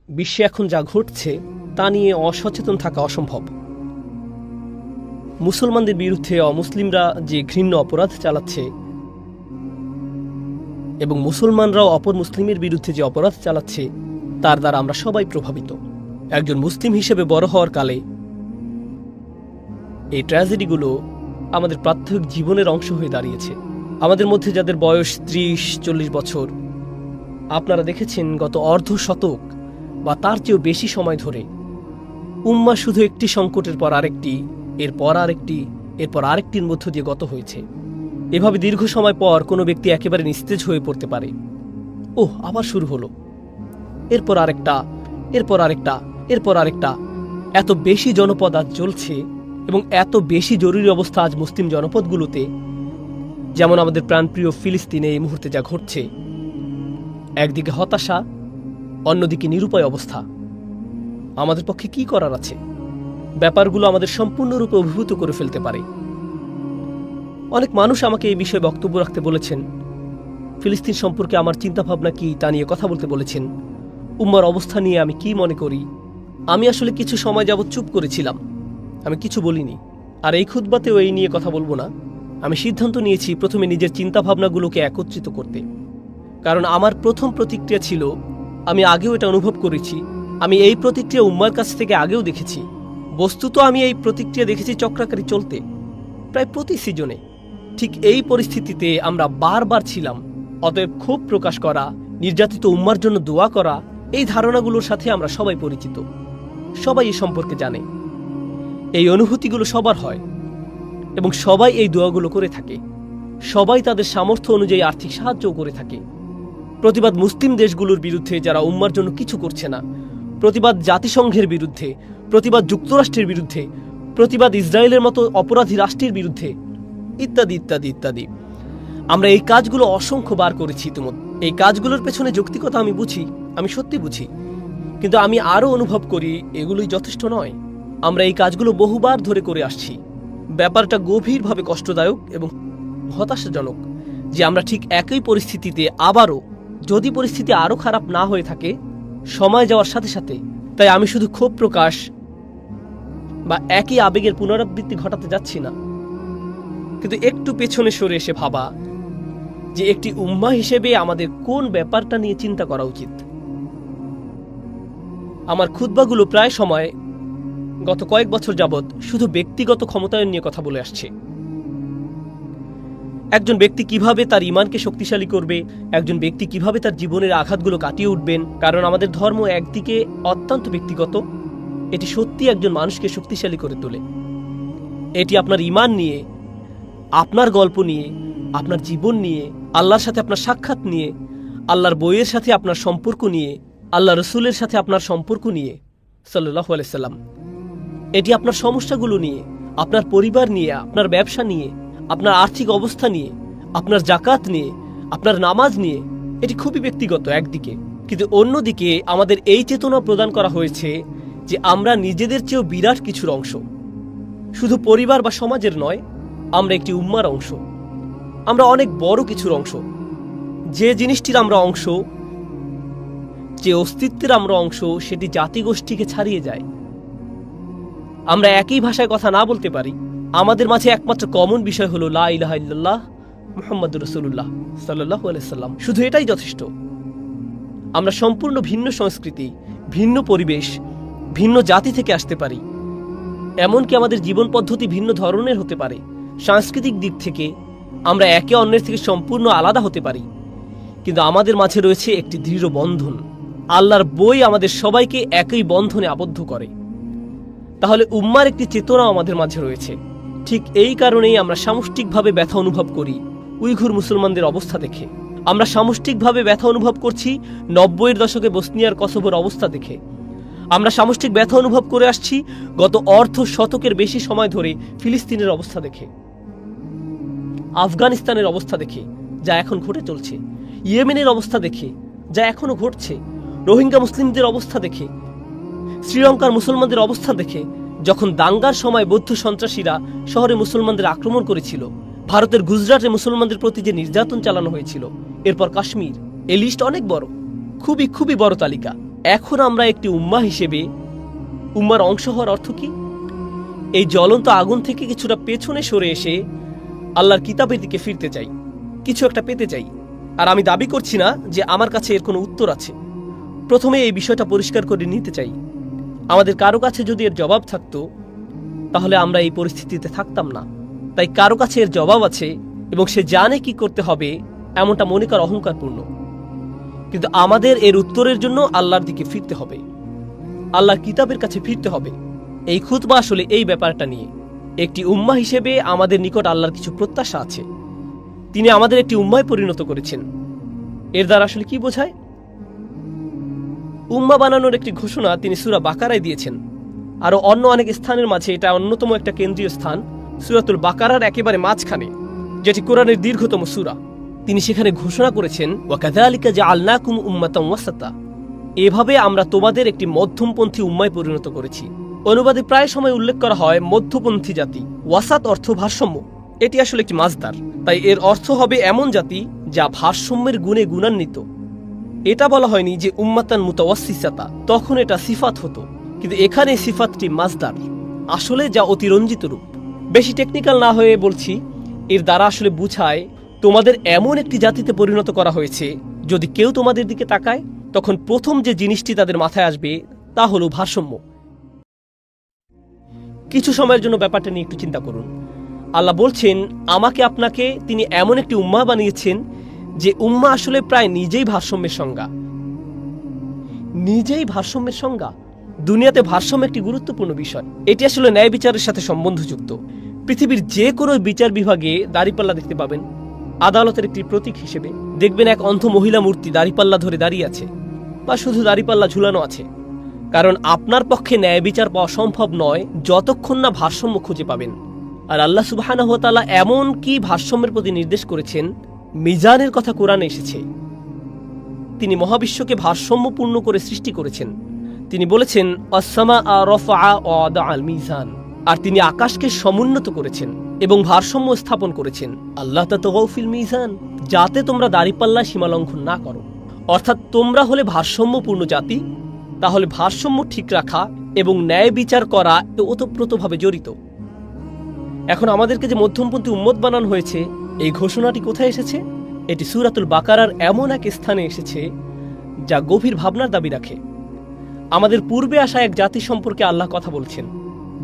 বিশ্বে এখন যা ঘটছে তা নিয়ে অসচেতন থাকা অসম্ভব। মুসলমানদের বিরুদ্ধে অমুসলিমরা যে ঘৃণ্য অপরাধ চালাচ্ছে এবং মুসলমানরাও অপর মুসলিমের বিরুদ্ধে যে অপরাধ চালাচ্ছে তার দ্বারা আমরা সবাই প্রভাবিত। একজন মুসলিম হিসেবে বড় হওয়ার কালে এই ট্র্যাজেডিগুলো আমাদের প্রাত্যহিক জীবনের অংশ হয়ে দাঁড়িয়েছে। আমাদের মধ্যে যাদের বয়স 30-40 বছর, আপনারা দেখেছেন গত অর্ধ শতক বা তার চেয়েও বেশি সময় ধরে উম্মাহ শুধু একটি সংকটের পর আরেকটি, এরপর আরেকটি, এরপর আরেকটির মধ্য দিয়ে গত হয়েছে। এভাবে দীর্ঘ সময় পর কোনো ব্যক্তি একেবারে নিস্তেজ হয়ে পড়তে পারে। আবার শুরু হলো, এরপর আরেকটা, এরপর আরেকটা, এরপর আরেকটা। এত বেশি জনপদ আজ চলছে এবং এত বেশি জরুরি অবস্থা আজ মুসলিম জনপদগুলোতে, যেমন আমাদের প্রাণপ্রিয় ফিলিস্তিনে এই মুহূর্তে যা ঘটছে। একদিকে হতাশা, অন্যদিকে নিরুপায় অবস্থা। আমাদের পক্ষে কি করার আছে? ব্যাপারগুলো আমাদের সম্পূর্ণরূপে অভিভূত করে ফেলতে পারে। অনেক মানুষ আমাকে এই বিষয়ে বক্তব্য রাখতে বলেছেন, ফিলিস্তিন সম্পর্কে আমার চিন্তাভাবনা কি তা নিয়ে কথা বলতে বলেছেন, উম্মার অবস্থা নিয়ে আমি কি মনে করি। আমি আসলে কিছু সময় যাবৎ চুপ করেছিলাম, আমি কিছু বলিনি। আর এই খুতবাতেও এই নিয়ে কথা বলবো না। আমি সিদ্ধান্ত নিয়েছি প্রথমে নিজের চিন্তাভাবনাগুলোকে একত্রিত করতে। কারণ আমার প্রথম প্রতিক্রিয়া ছিল, আমি আগেও এটা অনুভব করেছি, আমি এই প্রতিক্রিয়া উম্মার কাছ থেকে আগেও দেখেছি। বস্তুত আমি এই প্রতিক্রিয়া দেখেছি চক্রাকারী চলতে প্রায় প্রতি সিজনে। ঠিক এই পরিস্থিতিতে আমরা বারবার ছিলাম। অতএব ক্ষোভ প্রকাশ করা, নির্যাতিত উম্মার জন্য দোয়া করা, এই ধারণাগুলোর সাথে আমরা সবাই পরিচিত, সবাই এই সম্পর্কে জানে। এই অনুভূতিগুলো সবার হয় এবং সবাই এই দোয়াগুলো করে থাকে। সবাই তাদের সামর্থ্য অনুযায়ী আর্থিক সাহায্যও করে থাকে। প্রতিবাদ মুসলিম দেশগুলোর বিরুদ্ধে যারা উম্মার জন্য কিছু করছে না, প্রতিবাদ জাতিসংঘের বিরুদ্ধে, প্রতিবাদ যুক্তরাষ্ট্রের বিরুদ্ধে, প্রতিবাদ ইসরায়েলের মতো অপরাধী রাষ্ট্রের বিরুদ্ধে, ইত্যাদি ইত্যাদি ইত্যাদি। আমরা এই কাজগুলো অসংখ্যবার করেছি ইতিমধ্যে। এই কাজগুলোর পেছনে যৌক্তিকতা আমি বুঝি, আমি সত্যি বুঝি, কিন্তু আমি আরও অনুভব করি এগুলোই যথেষ্ট নয়। আমরা এই কাজগুলো বহুবার ধরে করে আসছি। ব্যাপারটা গভীরভাবে কষ্টদায়ক এবং হতাশাজনক যে আমরা ঠিক একই পরিস্থিতিতে আবারও, যদি পরিস্থিতি আরও খারাপ না হয়ে থাকে সময় যাওয়ার সাথে সাথে। তাই আমি শুধু ক্ষোভ প্রকাশ বা একই আবেগের পুনরাবৃত্তি ঘটাতে যাচ্ছি না, কিন্তু একটু পেছনে সরে এসে ভাবা যে একটি উম্মাহ হিসেবে আমাদের কোন ব্যাপারটা নিয়ে চিন্তা করা উচিত। আমার খুতবাগুলো প্রায় সময় গত কয়েক বছর যাবৎ শুধু ব্যক্তিগত ক্ষমতায়ন নিয়ে কথা বলে আসছে। একজন ব্যক্তি কিভাবে তার ঈমানকে শক্তিশালী করবে, একজন ব্যক্তি কিভাবে তার জীবনের আঘাতগুলো কাটিয়ে উঠবেন। কারণ আমাদের ধর্ম একদিকে অত্যন্ত ব্যক্তিগত, এটি সত্যি একজন মানুষকে শক্তিশালী করে তোলে। এটি আপনার ঈমান নিয়ে, আপনার গল্প নিয়ে, আপনার জীবন নিয়ে, আল্লাহর সাথে আপনার সাক্ষাৎ নিয়ে, আল্লাহর বইয়ের সাথে আপনার সম্পর্ক নিয়ে, আল্লাহ রসুলের সাথে আপনার সম্পর্ক নিয়ে সাল্লাল্লাহু আলাইহি সাল্লাম। এটি আপনার সমস্যাগুলো নিয়ে, আপনার পরিবার নিয়ে, আপনার ব্যবসা নিয়ে, আপনার আর্থিক অবস্থা নিয়ে, আপনার জাকাত নিয়ে, আপনার নামাজ নিয়ে। এটি খুবই ব্যক্তিগত একদিকে, কিন্তু অন্যদিকে আমাদের এই চেতনা প্রদান করা হয়েছে যে আমরা নিজেদের চেয়েও বিরাট কিছুর অংশ। শুধু পরিবার বা সমাজের নয়, আমরা একটি উম্মার অংশ। আমরা অনেক বড় কিছুর অংশ। যে জিনিসটির আমরা অংশ, যে অস্তিত্বের আমরা অংশ, সেটি জাতিগোষ্ঠীকে ছাড়িয়ে যায়। আমরা একই ভাষায় কথা না বলতে পারি, আমাদের মাঝে একমাত্র কমন বিষয় হলো লা ইলাহা ইল্লাল্লাহ মুহাম্মাদুর রাসূলুল্লাহ সাল্লাল্লাহু আলাইহি সাল্লাম। শুধু এটাই যথেষ্ট। আমরা সম্পূর্ণ ভিন্ন সংস্কৃতি, ভিন্ন পরিবেশ, ভিন্ন জাতি থেকে আসতে পারি। এমনকি আমাদের জীবন পদ্ধতি ভিন্ন ধরনের হতে পারে। সাংস্কৃতিক দিক থেকে আমরা একে অন্যের থেকে সম্পূর্ণ আলাদা হতে পারি, কিন্তু আমাদের মাঝে রয়েছে একটি দৃঢ় বন্ধন। আল্লাহর বই আমাদের সবাইকে একই বন্ধনে আবদ্ধ করে। তাহলে উম্মার একটি চেতনা আমাদের মাঝে রয়েছে। ঠিক এই কারণেই আমরা সামষ্টিকভাবে ব্যথা অনুভব করি উইঘুর মুসলমানদের অবস্থা দেখে। আমরা সামষ্টিকভাবে ব্যথা অনুভব করছি 90-এর দশকে বসনিয়ার কসোভোর অবস্থা দেখে। আমরা সামষ্টিক ব্যথা অনুভব করে আসছি গত অর্ধ শতকের বেশি সময় ধরে ফিলিস্তিনের অবস্থা দেখে, আফগানিস্তানের অবস্থা দেখে যা এখন ঘটে চলছে, ইয়েমেনের অবস্থা দেখে যা এখনো ঘটছে, রোহিঙ্গা মুসলিমদের অবস্থা দেখে, শ্রীলঙ্কার মুসলমানদের অবস্থা দেখে, যখন দাঙ্গার সময় বৌদ্ধ সন্ত্রাসীরা শহরে মুসলমানদের আক্রমণ করেছিল, ভারতের গুজরাটে মুসলমানদের প্রতি যে নির্যাতন চালানো হয়েছিল, এরপর কাশ্মীর। এই লিস্ট অনেক বড়, খুবই খুবই বড় তালিকা। এখন আমরা একটি উম্মাহ হিসেবে উম্মার অংশ হওয়ার অর্থ কি? এই জ্বলন্ত আগুন থেকে কিছুটা পেছনে সরে এসে আল্লাহর কিতাবের দিকে ফিরতে চাই, কিছু একটা পেতে চাই। আর আমি দাবি করছি না যে আমার কাছে এর কোনো উত্তর আছে। প্রথমে এই বিষয়টা পরিষ্কার করে নিতে চাই, আমাদের কারো কাছে যদি এর জবাব থাকতো তাহলে আমরা এই পরিস্থিতিতে থাকতাম না। তাই কারো কাছে এর জবাব আছে এবং সে জানে কি করতে হবে, এমনটা মনে করা অহংকারপূর্ণ। কিন্তু আমাদের এর উত্তরের জন্য আল্লাহর দিকে ফিরতে হবে, আল্লাহর কিতাবের কাছে ফিরতে হবে। এই খুতবা আসলে এই ব্যাপারটা নিয়ে। একটি উম্মাহ হিসেবে আমাদের নিকট আল্লাহর কিছু প্রত্যাশা আছে। তিনি আমাদের একটি উম্মায় পরিণত করেছেন। এর দ্বারা আসলে কি বোঝায়? উম্মাহ বানানোর একটি ঘোষণা তিনি সূরা বাকারায় দিয়েছেন। আরও অন্য অনেক স্থানের মাঝে এটা অন্যতম একটা কেন্দ্রীয় স্থান, সূরাতুল বাকারার একেবারে মাঝখানে, যেটি কোরআনের দীর্ঘতম সূরা। তিনি সেখানে ঘোষণা করেছেন, ওয়াকাযালিকা জাআলনাকুম উম্মাতান ওয়াসাতা, এভাবে আমরা তোমাদের একটি মধ্যমপন্থী উম্মায় পরিণত করেছি। অনুবাদে প্রায় সময় উল্লেখ করা হয় মধ্যপন্থী জাতি। ওয়াসাত অর্থ ভারসাম্য, এটি আসলে একটি মাসদার, তাই এর অর্থ হবে এমন জাতি যা ভারসাম্যের গুণে গুণান্বিত। এটা বলা হয়নি যে উম্মাতান মুতাওয়াসসিসাতা, তখন এটা সিফাত হতো, কিন্তু এখানে সিফাতটি মাসদার, আসলে যা অতিরঞ্জিত রূপ। বেশি টেকনিক্যাল না হয়ে বলছি, এর দ্বারা আসলে বুঝায় তোমাদের এমন একটি জাতিতে পরিণত করা হয়েছে, যদি কেউ তোমাদের দিকে তাকায় তখন প্রথম যে জিনিসটি তাদের মাথায় আসবে তা হলো ভারসাম্য। কিছু সময়ের জন্য ব্যাপারটা নিয়ে একটু চিন্তা করুন। আল্লাহ বলছেন আমাকে আপনাকে তিনি এমন একটি উম্মাহ বানিয়েছেন যে উম্মাহ আসলে প্রায় নিজেই ভারসাম্যের সংজ্ঞা। নিজেই ভারসাম্যের সংজ্ঞা। দুনিয়াতে ভারসাম্য একটি গুরুত্বপূর্ণ বিষয়। এটি আসলে ন্যায় বিচারের সাথে সম্বন্ধযুক্ত। পৃথিবীর যে কোনো বিচার বিভাগে দাড়িপাল্লা দেখতে পাবেন আদালতের একটি প্রতীক হিসেবে। দেখবেন এক অন্ধ মহিলা মূর্তি দাড়িপাল্লা ধরে দাঁড়িয়ে আছে, বা শুধু দাড়িপাল্লা ঝুলানো আছে। কারণ আপনার পক্ষে ন্যায় বিচার পাওয়া সম্ভব নয় যতক্ষণ না ভারসাম্য খুঁজে পাবেন। আর আল্লাহ সুবহানাহু ওয়া তাআলা এমন কি ভারসাম্যের প্রতি নির্দেশ করেছেন, মিজানের কথা কোরআনে এসেছে। তিনি মহাবিশ্বকে ভারসাম্যপূর্ণ করে সৃষ্টি করেছেন। তিনি বলেছেন আস-সামাআ রাফআ ওয়া ওয়াদাআল মিজান, আর তিনি আকাশকে সমুন্নত করেছেন এবং ভারসাম্য স্থাপন করেছেন। আল্লাহ তাতাগাউ ফিল মিজান, যাতে তোমরা দাড়িপাল্লা সীমালঙ্ঘন না করো। অর্থাৎ তোমরা হলে ভারসাম্যপূর্ণ জাতি, তাহলে ভারসাম্য ঠিক রাখা এবং ন্যায় বিচার করা ওতপ্রোতভাবে জড়িত। এখন আমাদেরকে যে মধ্যমপন্থী উম্মত বানানো হয়েছে, এই ঘোষণাটি কোথায় এসেছে? এটি সূরাতুল বাকারার এমন এক স্থানে এসেছে যা গভীর ভাবনার দাবি রাখে। আমাদের পূর্বে আসা এক জাতি সম্পর্কে আল্লাহ কথা বলছেন,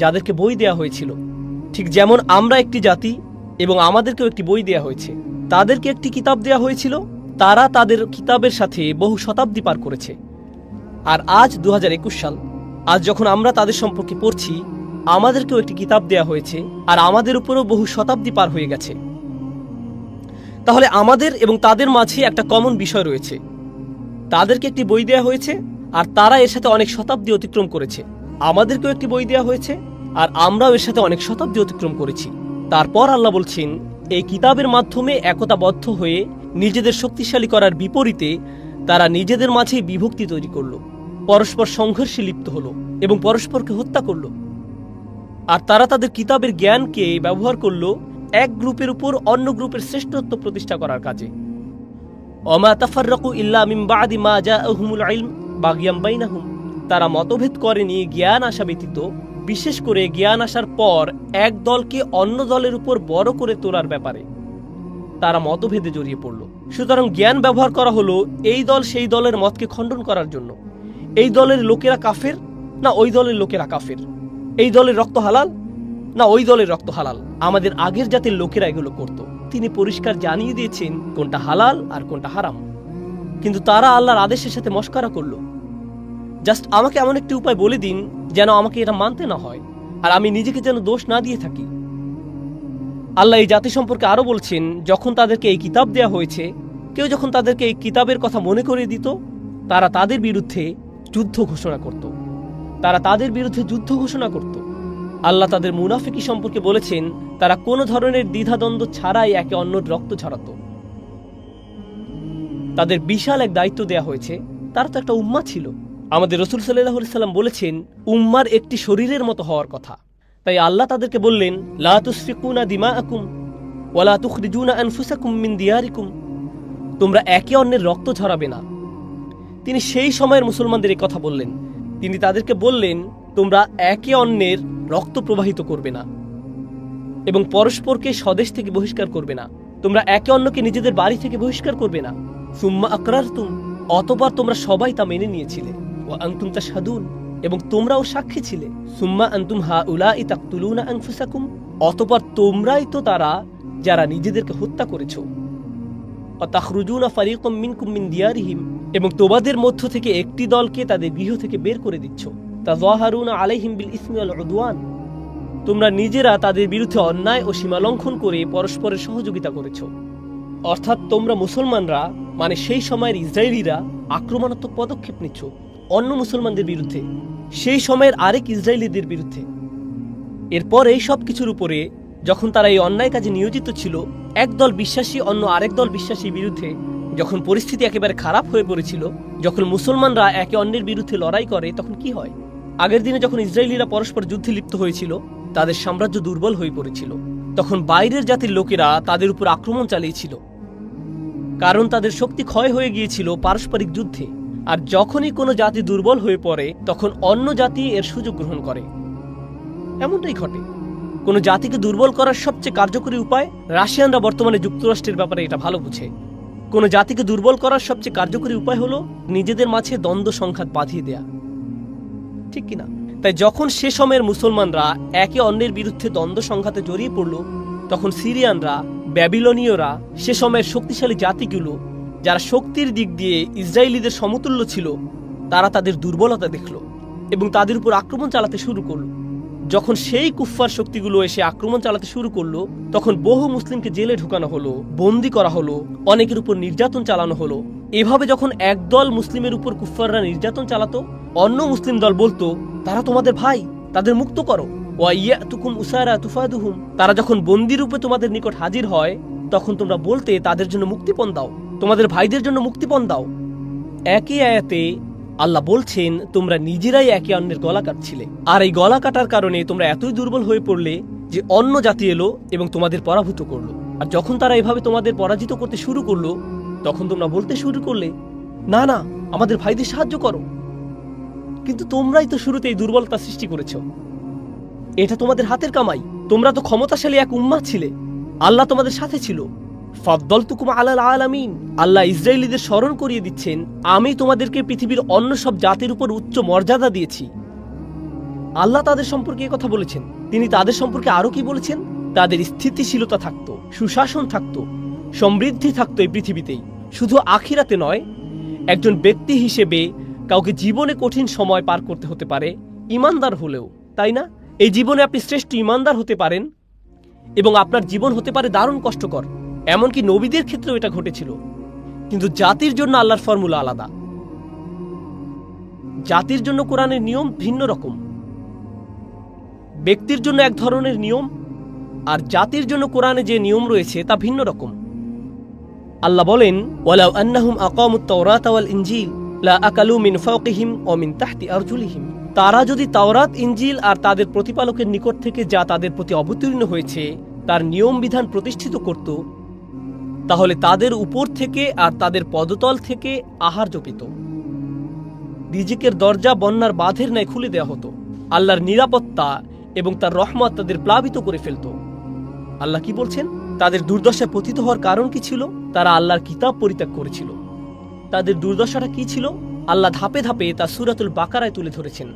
যাদেরকে বই দেয়া হয়েছিল। ঠিক যেমন আমরা একটি জাতি এবং আমাদেরকেও একটি বই দেয়া হয়েছে। তাদেরকে একটি কিতাব দেয়া হয়েছিল, তারা তাদের কিতাবের সাথে বহু শতাব্দী পার করেছে। আর আজ 2021 সাল, আজ যখন আমরা তাদের সম্পর্কে পড়ছি, আমাদেরকেও একটি কিতাব দেয়া হয়েছে, আর আমাদের উপরেও বহু শতাব্দী পার হয়ে গেছে। তাহলে আমাদের এবং তাদের মাঝে একটা কমন বিষয় রয়েছে। তাদেরকে একটি বই দেয়া হয়েছে আর তারা এর সাথে অনেক শতাব্দী অতিক্রম করেছে। আমাদেরকেও একটি বই দেয়া হয়েছে আর আমরাও এর সাথে অনেক শতাব্দী অতিক্রম করেছি। তারপর আল্লাহ বলছেন, এই কিতাবের মাধ্যমে একতাবদ্ধ হয়ে নিজেদের শক্তিশালী করার বিপরীতে তারা নিজেদের মাঝেই বিভক্তি তৈরি করল, পরস্পর সংঘর্ষে লিপ্ত হলো এবং পরস্পরকে হত্যা করল। আর তারা তাদের কিতাবের জ্ঞানকে ব্যবহার করল এক গ্রুপের উপর অন্য গ্রুপের শ্রেষ্ঠত্ব প্রতিষ্ঠা করার কাজে। ওমা তাফাররাকু ইল্লা মিন বাদি মা জাআহুমুল ইলম বাগিয়াম বাইনাহুম, তারা মতভেদ করেনি জ্ঞান আসা ব্যতীত, বিশেষ করে জ্ঞান আসার পর এক দলকে অন্য দলের উপর বড় করে তোলার ব্যাপারে তারা মতভেদে জড়িয়ে পড়ল। সুতরাং জ্ঞান ব্যবহার করা হলো এই দল সেই দলের মতকে খণ্ডন করার জন্য। এই দলের লোকেরা কাফের না ওই দলের লোকেরা কাফের, এই দলের রক্ত হালাল না ওই দলের রক্ত হালাল। আমাদের আগের জাতির লোকেরা এগুলো করত। তিনি পরিষ্কার জানিয়ে দিয়েছেন কোনটা হালাল আর কোনটা হারাম, কিন্তু তারা আল্লাহর আদেশের সাথে মশকরা করল। জাস্ট আমাকে এমন একটি উপায় বলে দিন যেন আমাকে এটা মানতে না হয়, আর আমি নিজেকে যেন দোষ না দিয়ে থাকি। আল্লাহ এই জাতি সম্পর্কে আরো বলছেন, যখন তাদেরকে এই কিতাব দেয়া হয়েছে, কেউ যখন তাদেরকে এই কিতাবের কথা মনে করিয়ে দিত, তারা তাদের বিরুদ্ধে যুদ্ধ ঘোষণা করত। যুদ্ধ ঘোষণা করত। আল্লাহ তাদের মুনাফিকি সম্পর্কে বলেছেন, তারা কোনো ধরনের দ্বিধাদ্বন্দ্ব ছাড়াই একে অন্যের রক্ত ঝরাত। তাদের বিশাল এক দায়িত্ব দেয়া হয়েছে, তারা তো একটা উম্মাহ ছিল। আমাদের রাসূল সাল্লাল্লাহু আলাইহি সাল্লাম বলেছেন, উম্মার একটি শরীরের মতো হওয়ার কথা। তাই আল্লাহ তাদেরকে বললেন, লা তুসফিকুনা দিমাআকুম ওয়া লা তুখরিজুনা আনফুসাকুম মিন দিয়ারিকুম, তোমরা একে অন্যের রক্ত ঝরাবে না। তিনি সেই সময়ের মুসলমানদের এই কথা বললেন। তিনি তাদেরকে বললেন, তোমরা একে অন্যের রক্ত প্রবাহিত করবে না এবং পরস্পরকে স্বদেশ থেকে বহিষ্কার করবে না। তোমরা একে অন্যকে নিজেদের বাড়ি থেকে বহিষ্কার করবে না। সুম্মা আকরারতুম, অতঃপর তোমরা সবাই তা মেনে নিয়েছিলে। ওয়া আনতুম তাশহাদুন, এবং তোমরাও সাক্ষী ছিলে। সুম্মা আনতুম হাউলাই তাকতুলুনা আনফুসাকুম, অতঃপর তোমরাই তো তারা যারা নিজেদেরকে হত্যা করেছো। ওয়া তাখরুজুনা ফারিকাম মিনকুম মিন দিয়ারিহিম, এবং তোমাদের মধ্য থেকে একটি দলকে তাদের গৃহ থেকে বের করে দিচ্ছ। তাযাহারুনা আলাইহিম বিল ইসমি ওয়াল উদওয়ান, তোমরা নিজেরা তাদের বিরুদ্ধে অন্যায় ও সীমালঙ্ঘন করে পরস্পরের সহযোগিতা করেছ। অর্থাৎ তোমরা মুসলমানরা, মানে সেই সময়ের ইসরায়েলিরা, আক্রমণাত্মক পদক্ষেপ নিচ্ছ অন্য মুসলমানদের বিরুদ্ধে, সেই সময়ের আরেক ইসরায়েলিদের বিরুদ্ধে। এরপর এই সব কিছুর উপরে যখন তারা এই অন্যায় কাজে নিয়োজিত ছিল, একদল বিশ্বাসী অন্য আরেক দল বিশ্বাসীর বিরুদ্ধে যখন পরিস্থিতি একেবারে খারাপ হয়ে পড়েছিল, যখন মুসলমানরা একে অন্যের বিরুদ্ধে লড়াই করে, তখন কি হয়? আগের দিনে যখন ইসরায়েলিরা পরস্পর যুদ্ধে লিপ্ত হয়েছিল, তাদের সাম্রাজ্য দুর্বল হয়ে পড়েছিল। তখন বাইরের জাতির লোকেরা তাদের উপর আক্রমণ চালিয়েছিল, কারণ তাদের শক্তি ক্ষয় হয়ে গিয়েছিল পারস্পরিক যুদ্ধে। আর যখনই কোনো জাতি দুর্বল হয়ে পড়ে, তখন অন্য জাতি এর সুযোগ গ্রহণ করে। এমনটাই ঘটে। কোনো জাতিকে দুর্বল করার সবচেয়ে কার্যকরী উপায়, রাশিয়ানরা বর্তমানে যুক্তরাষ্ট্রের ব্যাপারে এটা ভালো বুঝে, কোনো জাতিকে দুর্বল করার সবচেয়ে কার্যকরী উপায় হলো নিজেদের মাঝে দ্বন্দ্ব সংঘাত বাঁধিয়ে দেয়া, ঠিক কিনা? তাই যখন সে সময়ের মুসলমানরা একে অন্যের বিরুদ্ধে দ্বন্দ্ব সংঘাতে জড়িয়ে পড়ল, তখন সিরিয়ানরা, ব্যাবিলনীয়রা, সে সময়ের শক্তিশালী জাতিগুলো যারা শক্তির দিক দিয়ে ইসরায়েলিদের সমতুল্য ছিল, তারা তাদের দুর্বলতা দেখল এবং তাদের উপর আক্রমণ চালাতে শুরু করল। যখন সেই কুফফার শক্তিগুলো এসে আক্রমণ চালাতে শুরু করলো, তখন বহু মুসলিমকে জেলে ঢুকানো হলো, বন্দী করা হলো, অনেকের উপর নির্যাতন চালানো হলো। এভাবে যখন একদল মুসলিমের উপর কুফফাররা নির্যাতন চালাতো, অন্য মুসলিম দল বলতো, তারা তোমাদের ভাই, তাদের মুক্ত করো। ওয়া ইয়াতুকুম উসারা তুফাদুহুম, তারা যখন বন্দী রূপে তোমাদের নিকট হাজির হয়, তখন তোমরা বলতে তাদের জন্য মুক্তিপণ দাও, তোমাদের ভাইদের জন্য মুক্তিপণ দাও। একই আয়াতে আল্লাহ বলছেন, তোমরা নিজেরাই একে অন্যের গলা কাটছিলে, আর এই গলা কাটার কারণে তোমরা এতই দুর্বল হয়ে পড়লে যে অন্য জাতি এলো এবং তোমাদের পরাভূত করলো। আর যখন তারা এভাবে তোমাদের পরাজিত করতে শুরু করলো, তখন তোমরা বলতে শুরু করলে, না না, আমাদের ভাইদের সাহায্য করো। কিন্তু তোমরাই তো শুরুতে এই দুর্বলতা সৃষ্টি করেছ, এটা তোমাদের হাতের কামাই। তোমরা তো ক্ষমতাশালী এক উম্মাহ ছিলে, আল্লাহ তোমাদের সাথে ছিল। ফাদ্দালতুকুম আলাল আলামিন, আল্লাহ ইসরায়েলিদের স্মরণ করিয়ে দিচ্ছেন, আমি তোমাদেরকে পৃথিবীর অন্য সব জাতির উপর উচ্চ মর্যাদা দিয়েছি। আল্লাহ তাদের সম্পর্কে কথা বলেছেন। তিনি তাদের সম্পর্কে আরো কি বলেছেন? তাদের স্থিতিশীলতা থাকতো, সুশাসন থাকতো, সমৃদ্ধি থাকতো এই পৃথিবীতেই, শুধু আখিরাতে নয়। একজন ব্যক্তি হিসেবে কাউকে জীবনে কঠিন সময় পার করতে হতে পারে, ইমানদার হলেও, তাই না? এই জীবনে আপনি শ্রেষ্ঠ ইমানদার হতে পারেন এবং আপনার জীবন হতে পারে দারুণ কষ্টকর। এমনকি নবীদের ক্ষেত্রেও এটা ঘটেছিল। কিন্তু জাতির জন্য আল্লাহর ফর্মুলা আলাদা। জাতির জন্য কোরআনের নিয়ম ভিন্ন রকম, ব্যক্তির জন্য এক ধরনের নিয়ম, আর জাতির জন্য কোরআনে যে নিয়ম রয়েছে তা ভিন্ন রকম। আল্লাহ বলেন, ওয়ালাউ আন্নাহুম আকামুত তাওরাত ওয়াল ইনজিল লা আকালু মিন ফাওকিহিম ওয়া মিন তাহতি আরজুলিহিম, তারা যদি তাওরাত, ইনজিল আর তাদের প্রতিপালকের নিকট থেকে যা তাদের প্রতি অবতীর্ণ হয়েছে তার নিয়ম বিধান প্রতিষ্ঠিত করত, তাহলে তাদের উপর থেকে আর তাদের পদতল থেকে আহার্য পেত। রিজিকের দরজা বন্যার বাঁধের ন্যায় খুলে দেওয়া হতো। আল্লাহর নিরাপত্তা এবং তার রহমত তাদের প্লাবিত করে ফেলত। আল্লাহ কি বলছেন? তাদের দুর্দশায় পতিত হওয়ার কারণ কি ছিল? তারা আল্লাহর কিতাব পরিত্যাগ করেছিল। তাদের দুর্দশাটা কি ছিল? আল্লাহ ধাপে ধাপে তা সূরাতুল বাকারায় তুলে ধরেছেন।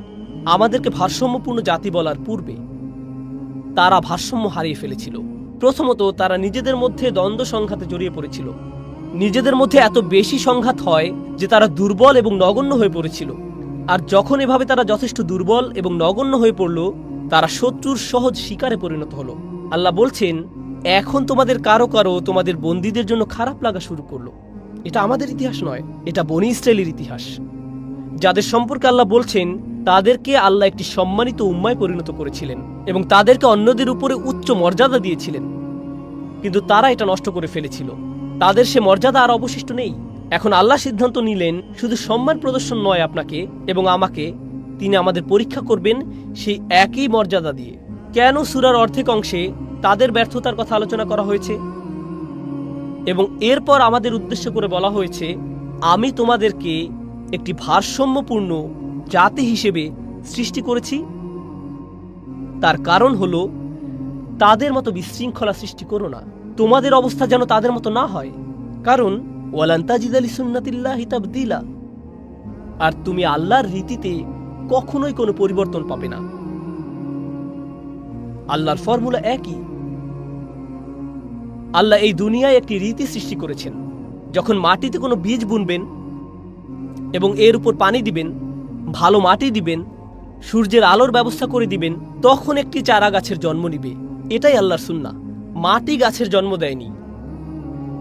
আমাদেরকে ভারসাম্যপূর্ণ জাতি বলার পূর্বে তারা ভারসাম্য হারিয়ে ফেলেছিল। প্রথমত, তারা নিজেদের মধ্যে দ্বন্দ্ব সংঘাতে জড়িয়ে পড়েছিল। নিজেদের মধ্যে এত বেশি সংঘাত হয় যে তারা দুর্বল এবং নগণ্য হয়ে পড়েছিল। আর যখন এভাবে তারা যথেষ্ট দুর্বল এবং নগণ্য হয়ে পড়ল, তারা শত্রুর সহজ শিকারে পরিণত হলো। আল্লাহ বলছেন, এখন তোমাদের কারো কারো তোমাদের বন্দীদের জন্য খারাপ লাগা শুরু করলো। এটা আমাদের ইতিহাস নয়, এটা বনী ইসরায়েলের ইতিহাস, যাদের সম্পর্কে আল্লাহ বলছেন তাদেরকে আল্লাহ একটি সম্মানিত উম্মায় পরিণত করেছিলেন এবং তাদেরকে অন্যদের উপরে উচ্চ মর্যাদা দিয়েছিলেন। কিন্তু তারা এটা নষ্ট করে ফেলেছিল। তাদের সে মর্যাদা আর অবশিষ্ট নেই। এখন আল্লাহ সিদ্ধান্ত নিলেন, শুধু সম্মান প্রদর্শন নয় আপনাকে এবং আমাকে, তিনি আমাদের পরীক্ষা করবেন সেই একই মর্যাদা দিয়ে। কেন সূরার অর্ধেক অংশে তাদের ব্যর্থতার কথা আলোচনা করা হয়েছে এবং এরপর আমাদের উদ্দেশ্য করে বলা হয়েছে, আমি তোমাদেরকে একটি ভারসাম্যপূর্ণ জাতি হিসেবে সৃষ্টি করেছি? তার কারণ হলো তাদের মতো বিশৃঙ্খলা সৃষ্টি করো না, তোমাদের অবস্থা যেন তাদের মতো না হয়। কারণ ওয়ালান তাজিদা লিসুন্নাতিল্লাহি তাবদীলা, আর তুমি আল্লাহর রীতিতে কখনোই কোনো পরিবর্তন পাবে না। আল্লাহর ফর্মুলা একই। আল্লাহ এই দুনিয়ায় একটি রীতি সৃষ্টি করেছেন। যখন মাটিতে কোনো বীজ বুনবেন এবং এর উপর পানি দিবেন, ভালো মাটি দিবেন, সূর্যের আলোর ব্যবস্থা করে দিবেন, তখন একটি চারা গাছের জন্ম নিবে। এটাই আল্লাহর সুন্নাহ। মাটি গাছের জন্ম দেয়নি,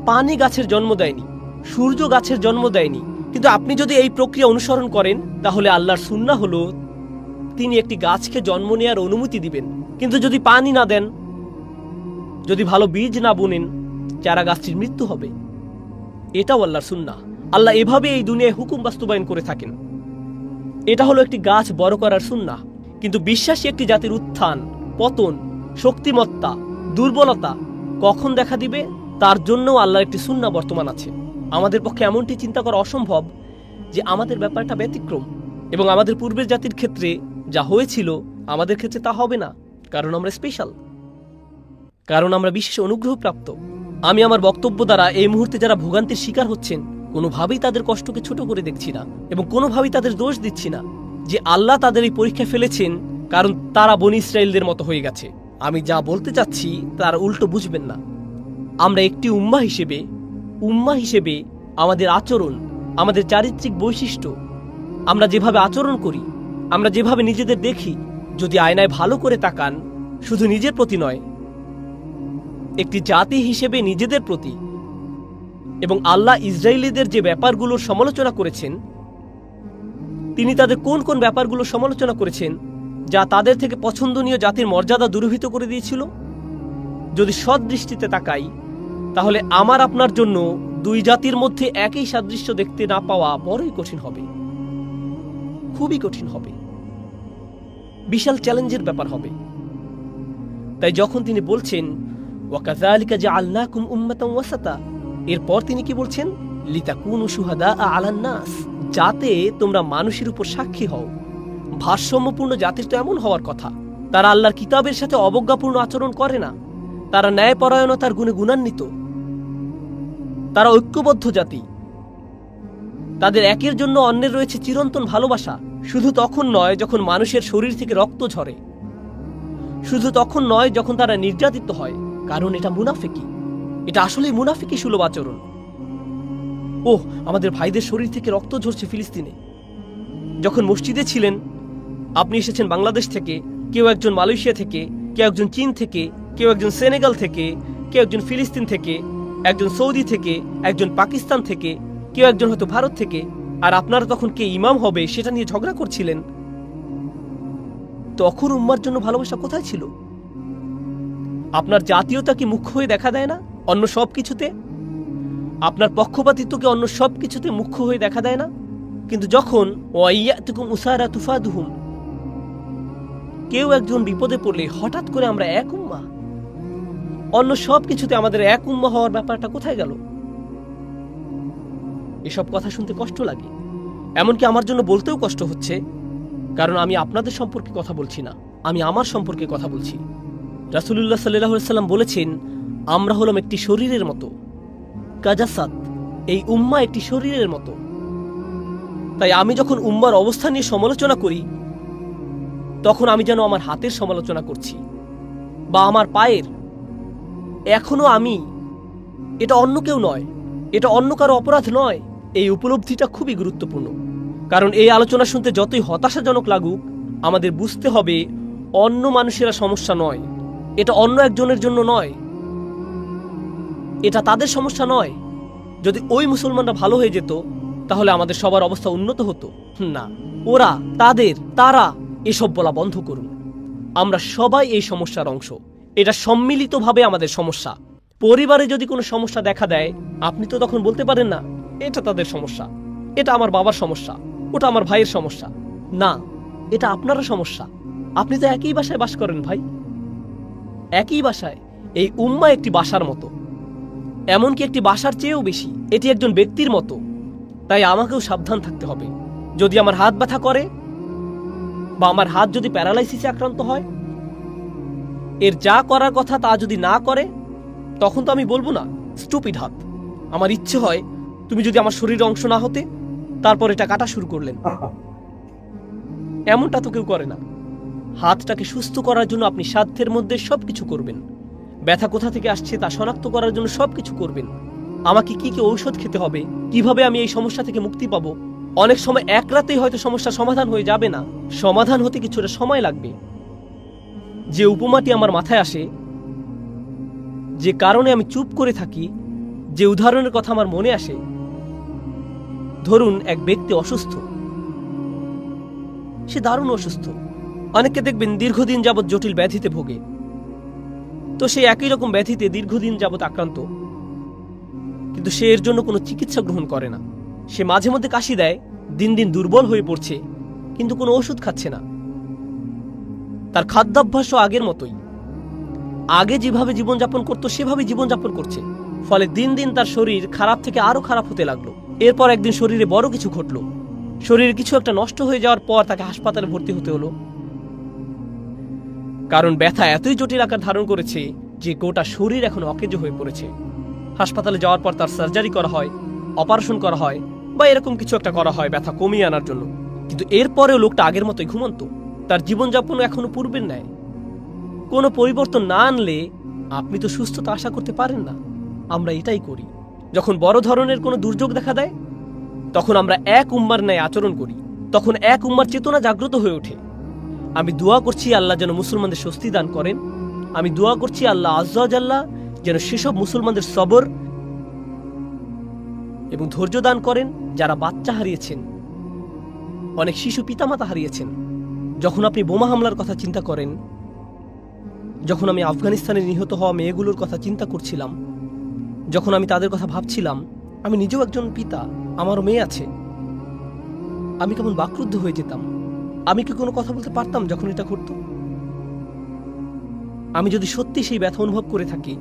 পানি গাছের জন্ম দেয়নি, সূর্য গাছের জন্ম দেয়নি। কিন্তু আপনি যদি এই প্রক্রিয়া অনুসরণ করেন, তাহলে আল্লাহর সুন্নাহ হলো তিনি একটি গাছকে জন্ম নেওয়ার অনুমতি দিবেন। কিন্তু যদি পানি না দেন, যদি ভালো বীজ না বুনেন, চারা গাছটির মৃত্যু হবে। এটাও আল্লাহর সুন্নাহ। আল্লাহ এভাবে এই দুনিয়ায় হুকুম বাস্তবায়ন করে থাকেন। এটা হলো একটি গাছ বড় করার সুন্নাহ। কিন্তু বিশ্বাসী একটি জাতির উত্থান, পতন, শক্তিমত্তা, দুর্বলতা কখন দেখা দিবে, তার জন্যও আল্লাহর একটি সুন্নাহ বর্তমান আছে। আমাদের পক্ষে এমনটি চিন্তা করা অসম্ভব যে আমাদের ব্যাপারটা ব্যতিক্রম এবং আমাদের পূর্বের জাতির ক্ষেত্রে যা হয়েছিল আমাদের ক্ষেত্রে তা হবে না। কারণ আমরা স্পেশাল, কারণ আমরা বিশেষ অনুগ্রহপ্রাপ্ত। আমি আমার বক্তব্য দ্বারা এই মুহূর্তে যারা ভোগান্তির শিকার হচ্ছেন, কোনোভাবেই তাদের কষ্টকে ছোট করে দেখছি না এবং কোনোভাবেই তাদের দোষ দিচ্ছি না যে আল্লাহ তাদের এই পরীক্ষা ফেলেছেন কারণ তারা বনী ইসরাইলদের মতো হয়ে গেছে। আমি যা বলতে চাচ্ছি তার উল্টো বুঝবেন না। আমরা একটি উম্মাহ হিসেবে আমাদের আচরণ, আমাদের চারিত্রিক বৈশিষ্ট্য, আমরা যেভাবে আচরণ করি, আমরা যেভাবে নিজেদের দেখি, যদি আয়নায় ভালো করে তাকান, শুধু নিজের প্রতি নয়, একটি জাতি হিসেবে নিজেদের প্রতি, এবং আল্লাহ ইসরায়েলিদের যে ব্যাপারগুলোর সমালোচনা করেছেন, তিনি তাদের কোন কোন ব্যাপারগুলোর সমালোচনা করেছেন যা তাদের থেকে পছন্দনীয় জাতির মর্যাদা দুরূহিত করে দিয়েছিল। যদি সৎ দৃষ্টিতে তাকাই, তাহলে আমার আপনার জন্য দুই জাতির মধ্যে একই সাদৃশ্য দেখতে না পাওয়া বড়ই কঠিন হবে, খুবই কঠিন হবে, বিশাল চ্যালেঞ্জের ব্যাপার হবে। তাই যখন তিনি বলছেন ওয়াকাযালিকা জাআলনাকুম উম্মাতান ওয়াসাতা, এরপর তিনি কি বলছেন? লিতাকুনু শুহাদা আলান নাস, যাতে তোমরা মানুষের উপর সাক্ষী হও। ভারসাম্যপূর্ণ জাতির তো এমন হওয়ার কথা। তারা আল্লাহর কিতাবের সাথে অবজ্ঞাপূর্ণ আচরণ করে না, তারা ন্যায়পরায়ণতার গুণে গুণান্বিত, তারা ঐক্যবদ্ধ জাতি, তাদের একের জন্য অন্যের রয়েছে চিরন্তন ভালোবাসা। শুধু তখন নয় যখন মানুষের শরীর থেকে রক্ত ঝরে, শুধু তখন নয় যখন তারা নির্যাতিত হয়, কারণ এটা মুনাফিকি, এটা আসলেই মুনাফিকি সুলভ আচরণ। ওহ, আমাদের ভাইদের শরীর থেকে রক্ত ঝরছে ফিলিস্তিনে। যখন মসজিদে ছিলেন, আপনি এসেছেন বাংলাদেশ থেকে, কেউ একজন মালয়েশিয়া থেকে, কেউ একজন চীন থেকে, কেউ একজন সেনেগাল থেকে, কেউ একজন ফিলিস্তিন থেকে, একজন সৌদি থেকে, একজন পাকিস্তান থেকে, কেউ একজন হয়তো ভারত থেকে, আর আপনারা তখন কে ইমাম হবে সেটা নিয়ে ঝগড়া করছিলেন। তখন উম্মার জন্য ভালোবাসা কোথায় ছিল? আপনার জাতীয়তা কি মুখ্য হয়ে দেখা দেয় না অন্য সব কিছুতে? আপনার পক্ষপাতিত্বকে অন্য সব কিছুতে মুখ্য হয়ে দেখা দেয় না? কিন্তু যখন ওয়াইয়াতুকুম উসারা তুফাদুহুম, কেউ একজন বিপদে পড়লে হঠাৎ করে আমরা এক উম্মাহ, অন্য সব কিছুতে আমাদের এক উম্মাহ হওয়ার ব্যাপারটা কোথায় গেল? এসব কথা শুনতে কষ্ট লাগে, এমনকি আমার জন্য বলতেও কষ্ট হচ্ছে, কারণ আমি আপনাদের সম্পর্কে কথা বলছি না, আমি আমার সম্পর্কে কথা বলছি। রাসূলুল্লাহ সাল্লাল্লাহু আলাইহি ওয়াসাল্লাম বলেছেন, আমরা হলাম একটি শরীরের মতো, কাজাসাদ, এই উম্মাহ একটি শরীরের মতো। তাই আমি যখন উম্মার অবস্থা নিয়ে সমালোচনা করি, তখন আমি যেন আমার হাতের সমালোচনা করছি বা আমার পায়ের। এখনো আমি, এটা অন্য কেউ নয়, এটা অন্য কারো অপরাধ নয়। এই উপলব্ধিটা খুবই গুরুত্বপূর্ণ, কারণ এই আলোচনা শুনতে যতই হতাশাজনক লাগুক, আমাদের বুঝতে হবে অন্য মানুষেরা সমস্যা নয়, এটা অন্য একজনের জন্য নয়, এটা তাদের সমস্যা নয়। যদি ওই মুসলমানরা ভালো হয়ে যেত, তাহলে আমাদের সবার অবস্থা উন্নত হতো না। ওরা, তারা, এসব বলা বন্ধ করুন। আমরা সবাই এই সমস্যার অংশ, এটা সম্মিলিতভাবে আমাদের সমস্যা। পরিবারে যদি কোনো সমস্যা দেখা দেয়, আপনি তো তখন বলতে পারেন না এটা তাদের সমস্যা, এটা আমার বাবার সমস্যা, ওটা আমার ভাইয়ের সমস্যা। না, এটা আপনারও সমস্যা। আপনি তো একই বাসায় বাস করেন ভাই, একই বাসায়। এই উম্মাহ একটি বাসার মতো, এমনকি একটি বাসার চেয়েও বেশি। এটি একজন ব্যক্তির মতো। তাই আমাকেও সাবধান থাকতে হবে। যদি আমার হাত ব্যথা করে বা আমার হাত যদি প্যারালাইসিসে আক্রান্ত হয়, এর যা করার কথা তা যদি না করে, তখন তো আমি বলবো না স্টুপিড হাত। আমার ইচ্ছে হয় তুমি যদি আমার শরীরের অংশ না হতে তারপর এটা কাটা শুরু করলেন। এমনটা তো কেউ করে না। হাতটাকে সুস্থ করার জন্য আপনি সাধ্যের মধ্যে সবকিছু করবেন। ব্যথা কোথা থেকে আসছে তা শনাক্ত করার জন্য সবকিছু করবেন। আমাকে কি কি ঔষধ খেতে হবে, কিভাবে আমি এই সমস্যা থেকে মুক্তি পাবো। অনেক সময় এক রাতেই হয়তো সমস্যার সমাধান হয়ে যাবে না, সমাধান হতে কিছুটা সময় লাগবে। যে উপমাটি আমার মাথায় আসে, যে কারণে আমি চুপ করে থাকি, যে উদাহরণের কথা আমার মনে আসে, ধরুন এক ব্যক্তি অসুস্থ, সে দারুণ অসুস্থ। অনেককে দেখবেন দীর্ঘদিন যাবৎ জটিল ব্যাধিতে ভোগে, তো সে একই রকম ব্যাধিতে দীর্ঘদিন যাবৎ আক্রান্ত, কিন্তু সে এর জন্য কোনো চিকিৎসা গ্রহণ করে না। সে মাঝে মধ্যে কাশি দেয়, দিন দিন দুর্বল হয়ে পড়ছে, কিন্তু কোনো ওষুধ খাচ্ছে না। তার খাদ্যাভ্যাসও আগের মতোই, আগে যেভাবে জীবনযাপন করতো সেভাবে জীবনযাপন করছে। ফলে দিন দিন তার শরীর খারাপ থেকে আরো খারাপ হতে লাগলো। এরপর একদিন শরীরে বড় কিছু ঘটলো, শরীরে কিছু একটা নষ্ট হয়ে যাওয়ার পর তাকে হাসপাতালে ভর্তি হতে হলো। কারণ ব্যথা এতই জটিল আকার ধারণ করেছে যে গোটা শরীর এখন অকেজো হয়ে পড়েছে। হাসপাতালে যাওয়ার পর তার সার্জারি করা হয়, অপারেশন করা হয়, বা এরকম কিছু একটা করা হয় ব্যথা কমিয়ে আনার জন্য। কিন্তু এরপরেও লোকটা আগের মতোই ঘুমন্ত, তার জীবনযাপন এখনো পূর্বের ন্যায়। কোনো পরিবর্তন না আনলে আপনি তো সুস্থতা আশা করতে পারেন না। আমরা এটাই করি। যখন বড় ধরনের কোনো দুর্যোগ দেখা দেয়, তখন আমরা এক উম্মার ন্যায় আচরণ করি, তখন এক উম্মার চেতনা জাগ্রত হয়ে ওঠে। আমি দোয়া করছি আল্লাহ যেন মুসলমানদের স্বস্তি দান করেন। আমি দোয়া করছি আল্লাহ আজ্জা ওয়া জাল্লা যেন সেসব মুসলমানদের সবর এবং ধৈর্য দান করেন যারা বাচ্চা হারিয়েছেন, অনেক শিশু পিতামাতা হারিয়েছেন। যখন আপনি বোমা হামলার কথা চিন্তা করেন, যখন আমি আফগানিস্তানে নিহত হওয়া মেয়েগুলোর কথা চিন্তা করছিলাম, যখন আমি তাদের কথা ভাবছিলাম, আমি নিজেও একজন পিতা, আমারও মেয়ে আছে, আমি কেমন বাকরুদ্ধ হয়ে যেতাম। আমি কি কোনো কথা বলতে পারতাম যখন এটা ঘটত? আমি যদি সত্যি সেই ব্যথা অনুভব করে থাকি,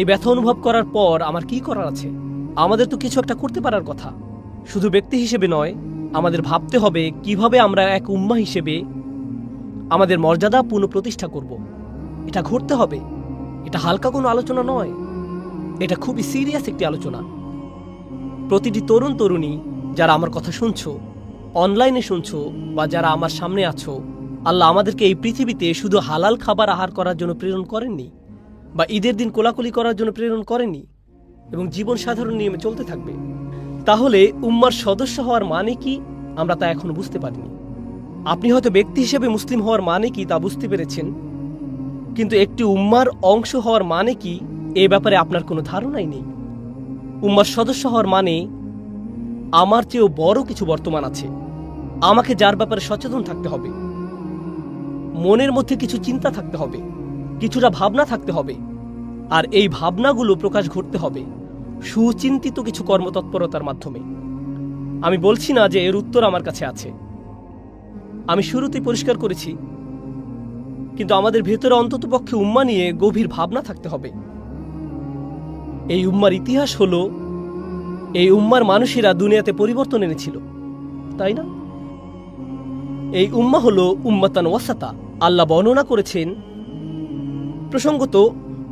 এই ব্যথা অনুভব করার পর আমার কি করার আছে? আমাদের তো কিছু একটা করতে পারার কথা। শুধু ব্যক্তি হিসেবে নয়, আমাদের ভাবতে হবে কিভাবে আমরা এক উম্মাহ হিসেবে আমাদের মর্যাদা পুনঃপ্রতিষ্ঠা করব। এটা ঘটতে হবে। এটা হালকা কোনো আলোচনা নয়, এটা খুবই সিরিয়াস একটি আলোচনা। প্রতিটি তরুণ তরুণী যারা আমার কথা শুনছো, অনলাইনে শুনছো, বা যারা আমার সামনে আছো, আল্লাহ আমাদেরকে এই পৃথিবীতে শুধু হালাল খাবার আহার করার জন্য প্রেরণ করেননি, বা ঈদের দিন কোলাকুলি করার জন্য প্রেরণ করেননি, এবং জীবন সাধারণ নিয়মে চলতে থাকবে। তাহলে উম্মার সদস্য হওয়ার মানে কি আমরা তা এখনো বুঝতে পারিনি। আপনি হয়তো ব্যক্তি হিসেবে মুসলিম হওয়ার মানে কি তা বুঝতে পেরেছেন, কিন্তু একটি উম্মার অংশ হওয়ার মানে কি এ ব্যাপারে আপনার কোনো ধারণাই নেই। উম্মার সদস্য হওয়ার মানে আমার চেয়েও বড় কিছু বর্তমান আছে, আমাকে যার ব্যাপারে সচেতন থাকতে হবে, মনের মধ্যে কিছু চিন্তা থাকতে হবে, কিছুটা ভাবনা থাকতে হবে, আর এই ভাবনাগুলো প্রকাশ ঘটতে হবে সুচিন্তিত কিছু কর্মতৎপরতার মাধ্যমে। আমি বলছি না যে এর উত্তর আমার কাছে আছে, আমি শুরুতেই পরিষ্কার করেছি, কিন্তু আমাদের ভেতরে অন্ততপক্ষে উম্মা নিয়ে গভীর ভাবনা থাকতে হবে। এই উম্মার ইতিহাস হলো, এই উম্মার মানুষেরা দুনিয়াতে পরিবর্তন এনেছিল, তাই না? এই উম্মা হলো উম্মাতান ওয়াসাতা। আল্লাহ বর্ণনা করেছেন, প্রসঙ্গত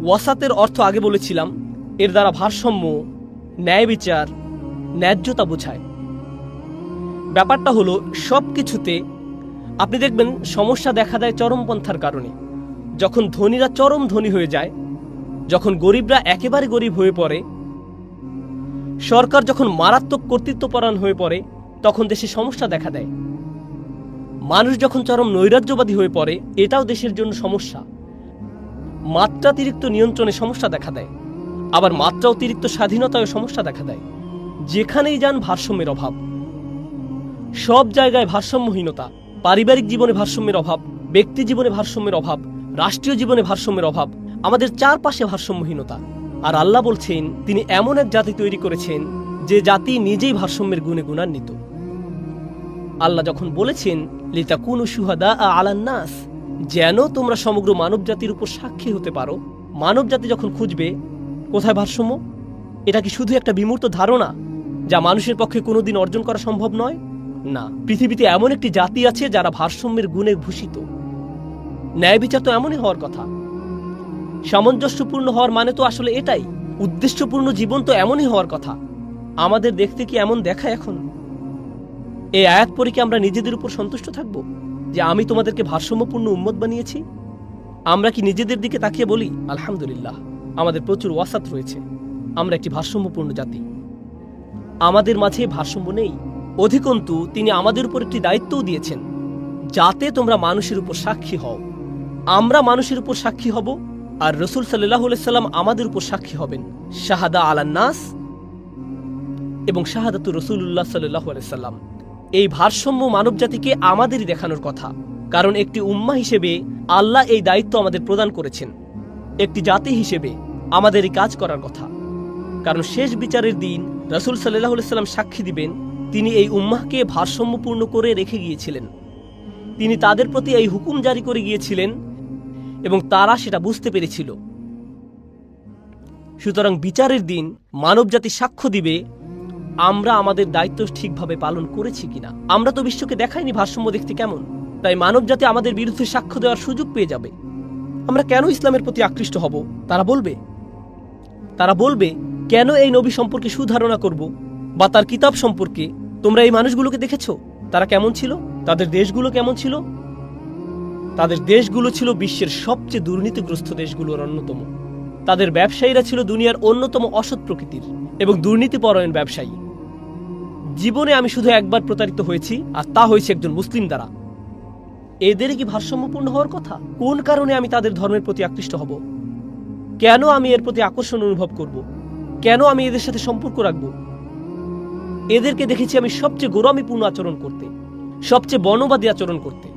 ওয়াসাতের অর্থ আগে বলেছিলাম, এর দ্বারা ভারসাম্য, ন্যায় বিচার, ন্যায্যতা বোঝায়। ব্যাপারটা হলো সব কিছুতে আপনি দেখবেন সমস্যা দেখা দেয় চরমপন্থার কারণে। যখন ধনীরা চরম ধনী হয়ে যায়, যখন গরিবরা একেবারে গরিব হয়ে পড়ে, সরকার যখন মারাত্মক কর্তৃত্বপরায়ণ হয়ে পড়ে, তখন দেশে সমস্যা দেখা দেয়। মানুষ যখন চরম নৈরাজ্যবাদী হয়ে পড়ে, এটাও দেশের জন্য সমস্যা। মাত্রাতিরিক্ত নিয়ন্ত্রণে সমস্যা দেখা দেয়, আবার মাত্রা অতিরিক্ত স্বাধীনতায় সমস্যা দেখা দেয়। যেখানেই যান ভারসাম্যের অভাব, সব জায়গায় ভারসাম্যহীনতা। পারিবারিক জীবনে ভারসাম্যের অভাব, ব্যক্তি জীবনে ভারসাম্যের অভাব, রাষ্ট্রীয় জীবনে ভারসাম্যের অভাব, আমাদের চারপাশে ভারসাম্যহীনতা। আর আল্লাহ বলছেন তিনি এমন এক জাতি তৈরি করেছেন যে জাতি নিজেই ভারসাম্যের গুণে গুণান্বিত। আল্লাহ যখন বলেছেন লিতাকুনু শুহাদা আলান নাস, যেন তোমরা সমগ্র মানব জাতির উপর সাক্ষী হতে পারো, মানব জাতি যখন খুঁজবে কোথায় ভারসাম্য, এটা কি শুধু একটা বিমূর্ত ধারণা যা মানুষের পক্ষে কোনোদিন অর্জন করা সম্ভব নয়? না, পৃথিবীতে এমন একটি জাতি আছে যারা ভারসাম্যের গুণে ভূষিত। ন্যায় বিচার তো এমনই হওয়ার কথা। সামঞ্জস্যপূর্ণ হওয়ার মানে তো আসলে এটাই। উদ্দেশ্যপূর্ণ জীবন তো এমনই হওয়ার কথা। আমাদের দেখতে কি এমন দেখায় এখন? এই আয়াত পড়ে কি আমরা নিজেদের উপর সন্তুষ্ট থাকব যে আমি তোমাদেরকে ভারসাম্যপূর্ণ উম্মত বানিয়েছি? আমরা কি নিজেদের দিকে তাকিয়ে বলি আলহামদুলিল্লাহ, আমাদের প্রচুর ওয়াসাত রয়েছে, আমরা একটি ভারসাম্যপূর্ণ জাতি? আমাদের মাঝে ভারসাম্য নেই। অধিকন্তু তিনি আমাদের উপর একটি দায়িত্বও দিয়েছেন, যাতে তোমরা মানুষের উপর সাক্ষী হও। আমরা মানুষের উপর সাক্ষী হব, আর রসুল সাল্লাল্লাহু আলাইহি সাল্লাম আমাদের উপর সাক্ষী হবেন। শাহাদা আলান নাস এবং শাহাদাতু রাসূলুল্লাহ সাল্লাল্লাহু আলাইহি সাল্লাম। এই ভারসাম্য মানবজাতিকে আমাদেরই দেখানোর কথা, কারণ একটি উম্মাহ হিসেবে আল্লাহ এই দায়িত্ব আমাদের প্রদান করেছেন। একটি জাতি হিসেবে আমাদের এই কাজ করার কথা, কারণ শেষ বিচারের দিন রাসূল সাল্লাল্লাহু আলাইহি সাল্লাম সাক্ষী দিবেন তিনি এই উম্মাহকে ভারসাম্যপূর্ণ করে রেখে গিয়েছিলেন। তিনি তাদের প্রতি এই হুকুম জারি করে গিয়েছিলেন এবং তারা সেটা বুঝতে পেরেছিল। সুতরাং বিচারের দিন মানবজাতি সাক্ষ্য দিবে আমরা আমাদের দায়িত্ব ঠিকভাবে পালন করেছি কিনা। আমরা তো বিশ্বকে দেখাইনি ভারসাম্য দেখতে কেমন, তাই মানবজাতি আমাদের বিরুদ্ধে সাক্ষ্য দেওয়ার সুযোগ পেয়ে যাবে। আমরা কেন ইসলামের প্রতি আকৃষ্ট হব তারা বলবে কেন এই নবী সম্পর্কে সুধারণা করব, বা তার কিতাব সম্পর্কে। তোমরা এই মানুষগুলোকে দেখেছো, তারা কেমন ছিল? তাদের দেশগুলো কেমন ছিল? তাদের দেশগুলো ছিল বিশ্বের সবচেয়ে দুর্নীতিগ্রস্ত দেশগুলোর অন্যতম। তাদের ব্যবসায়ীরা ছিল দুনিয়ার অন্যতম অসৎ প্রকৃতির এবং দুর্নীতিপরায়ণ ব্যবসায়ী। জীবনে আমি শুধু একবার প্রতারিত হয়েছি, আর তা হয়েছে একজন মুসলিম দ্বারা। এদের কি ভারসাম্যপূর্ণ হওয়ার কথা? কোন কারণে আমি তাদের ধর্মের প্রতি আকৃষ্ট হব? কেন আমি এর প্রতি আকর্ষণ অনুভব করব? কেন আমি এদের সাথে সম্পর্ক রাখব? এদেরকে দেখেছি আমি সবচেয়ে গোরামিপূর্ণ আচরণ করতে, সবচেয়ে বর্ণবাদী আচরণ করতে।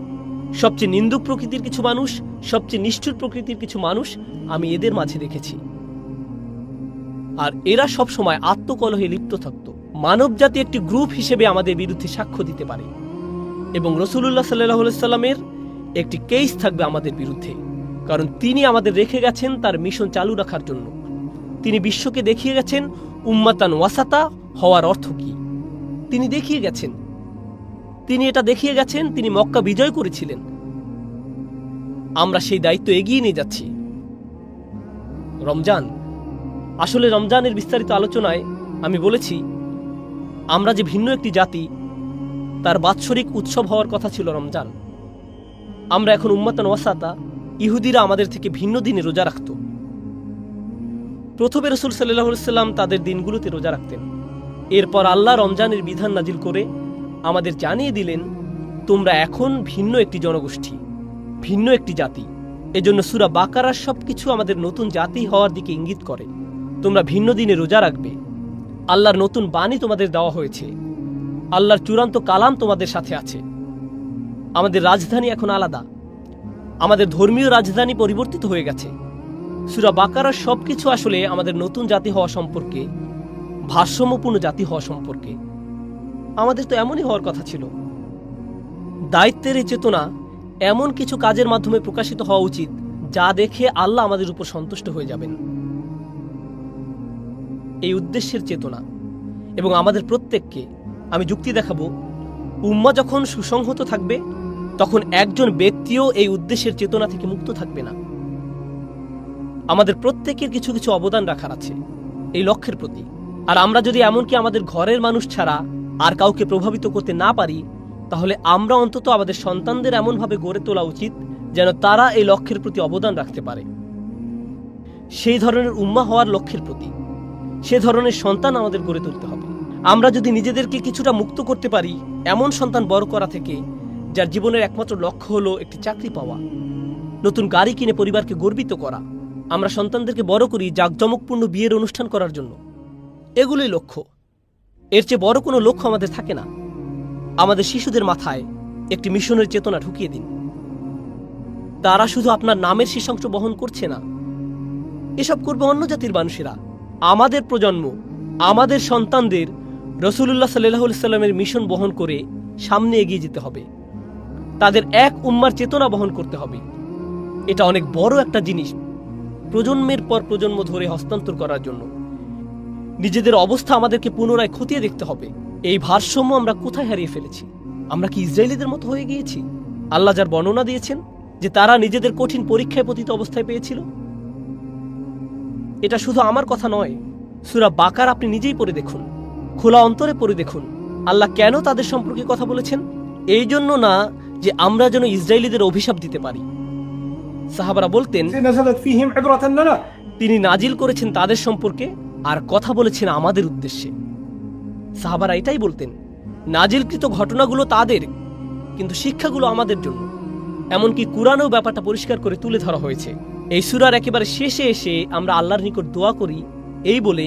সবচেয়ে নিন্দুক প্রকৃতির কিছু মানুষ, সবচেয়ে নিষ্ঠুর প্রকৃতির কিছু মানুষ আমি এদের মাঝে দেখেছি। আর এরা সবসময় আত্মকলহে লিপ্ত থাকত। মানবজাতি একটি গ্রুপ হিসেবে আমাদের বিরুদ্ধে সাক্ষ্য দিতে পারে, এবং রাসূলুল্লাহ সাল্লাল্লাহু আলাইহি সাল্লামের একটি কেস থাকবে আমাদের বিরুদ্ধে, কারণ তিনি আমাদের রেখে গেছেন তার মিশন চালু রাখার জন্য। তিনি বিশ্বকে দেখিয়ে গেছেন উম্মাতান ওয়াসাতা হওয়ার অর্থ কি। তিনি দেখিয়ে গেছেন, তিনি মক্কা বিজয় করেছিলেন। আমরা সেই দায়িত্ব এগিয়ে নিয়ে যাচ্ছি। রমজান, আসলে রমজানের বিস্তারিত আলোচনায় আমি বলেছি আমরা যে ভিন্ন একটি জাতি, তার বাৎসরিক উৎসব হওয়ার কথা ছিল রমজান। আমরা এখন উম্মাতান ওয়াসাতা। ইহুদিরা আমাদের থেকে ভিন্ন দিনে রোজা রাখত। প্রথমে রাসূল সাল্লাল্লাহু আলাইহি সাল্লাম তাদের দিনগুলোতে রোজা রাখতেন। এরপর আল্লাহ রমজানের বিধান নাজিল করে আমাদের জানিয়ে দিলেন তোমরা এখন ভিন্ন একটি জনগোষ্ঠী, ভিন্ন একটি জাতি। এজন্য সূরা বাকারার সবকিছু আমাদের নতুন জাতি হওয়ার দিকে ইঙ্গিত করে। তোমরা ভিন্ন দিনে রোজা রাখবে। আল্লাহর নতুন বাণী তোমাদের দেওয়া হয়েছে। আল্লাহর চূড়ান্ত কালাম তোমাদের সাথে আছে। আমাদের রাজধানী এখন আলাদা। আমাদের ধর্মীয় রাজধানী পরিবর্তিত হয়ে গেছে। সূরা বাকারার সবকিছু আসলে আমাদের নতুন জাতি হওয়া সম্পর্কে, ভারসাম্যপূর্ণ জাতি হওয়া সম্পর্কে। আমাদের তো এমনই হওয়ার কথা ছিল। দায়িত্বের এই চেতনা এমন কিছু কাজের মাধ্যমে প্রকাশিত হওয়া উচিত যা দেখে আল্লাহ আমাদের উপর সন্তুষ্ট হয়ে যাবেন। এই উদ্দেশ্যের চেতনা, এবং আমাদের প্রত্যেককে আমি যুক্তি দেখাবো, উম্মাহ যখন সুসংহত থাকবে তখন একজন ব্যক্তিও এই উদ্দেশ্যের চেতনা থেকে মুক্ত থাকবে না। আমাদের প্রত্যেকের কিছু কিছু অবদান রাখার আছে এই লক্ষ্যের প্রতি। আর আমরা যদি এমনকি আমাদের ঘরের মানুষ ছাড়া আর কাউকে প্রভাবিত করতে না পারি, তাহলে আমরা অন্তত আমাদের সন্তানদের এমনভাবে গড়ে তোলা উচিত যেন তারা এই লক্ষ্যের প্রতি অবদান রাখতে পারে। সেই ধরনের উম্মাহ হওয়ার লক্ষ্যের প্রতি সে ধরনের সন্তান আমাদের গড়ে তুলতে হবে। আমরা যদি নিজেদেরকে কিছুটা মুক্ত করতে পারি এমন সন্তান বড় করা থেকে, যার জীবনের একমাত্র লক্ষ্য হলো একটি চাকরি পাওয়া, নতুন গাড়ি কিনে পরিবারকে গর্বিত করা। আমরা সন্তানদেরকে বড় করি জাঁকজমকপূর্ণ বিয়ের অনুষ্ঠান করার জন্য। এগুলোই লক্ষ্য। এর চেয়ে বড় কোনো লক্ষ্য আমাদের থাকে না। আমাদের শিশুদের মাথায় একটি মিশনের চেতনা ঢুকিয়ে দিন। তারা শুধু আপনার নামের শীর্ষাংশ বহন করছে না, এসব করবে অন্য জাতির মানুষেরা। আমাদের প্রজন্ম, আমাদের সন্তানদের রাসূলুল্লাহ সাল্লাল্লাহু আলাইহি সাল্লামের মিশন বহন করে সামনে এগিয়ে যেতে হবে। তাদের এক উম্মার চেতনা বহন করতে হবে। এটা অনেক বড় একটা জিনিস প্রজন্মের পর প্রজন্ম ধরে হস্তান্তর করার জন্য। নিজেদের অবস্থা আমাদেরকে পুনরায় খতিয়ে দেখতে হবে। এই ভারসাম্য আমরা কোথায় হারিয়ে ফেলেছি? আমরা কি ইসরায়েলিদের মতো হয়ে গিয়েছি? আল্লাহ যার বর্ণনা দিয়েছেন যে তারা নিজেদের কঠিন পরীক্ষায় পতিত অবস্থায় পেয়েছিল, এটা শুধু আমার কথা নয়, সূরা বাকার আপনি নিজেই পড়ে দেখুন, খোলা অন্তরে পড়ে দেখুন। আল্লাহ কেন তাদের সম্পর্কে কথা বলেছেন? এই জন্য না যে আমরা যেন ইসরায়েলিদের অভিশাপ দিতে পারি। সাহাবারা বলতেন তিনি নাজিল করেছেন তাদের সম্পর্কে আর কথা বলেছেন আমাদের উদ্দেশ্যে। সাহাবারা এটাই বলতেন, নাজিলকৃত ঘটনাগুলো তাদের, কিন্তু শিক্ষাগুলো আমাদের জন্য। এমনকি কুরআনেও ব্যাপারটা পরিষ্কার করে তুলে ধরা হয়েছে। এই সূরার একেবারে শেষে এসে আমরা আল্লাহর নিকট দোয়া করি এই বলে,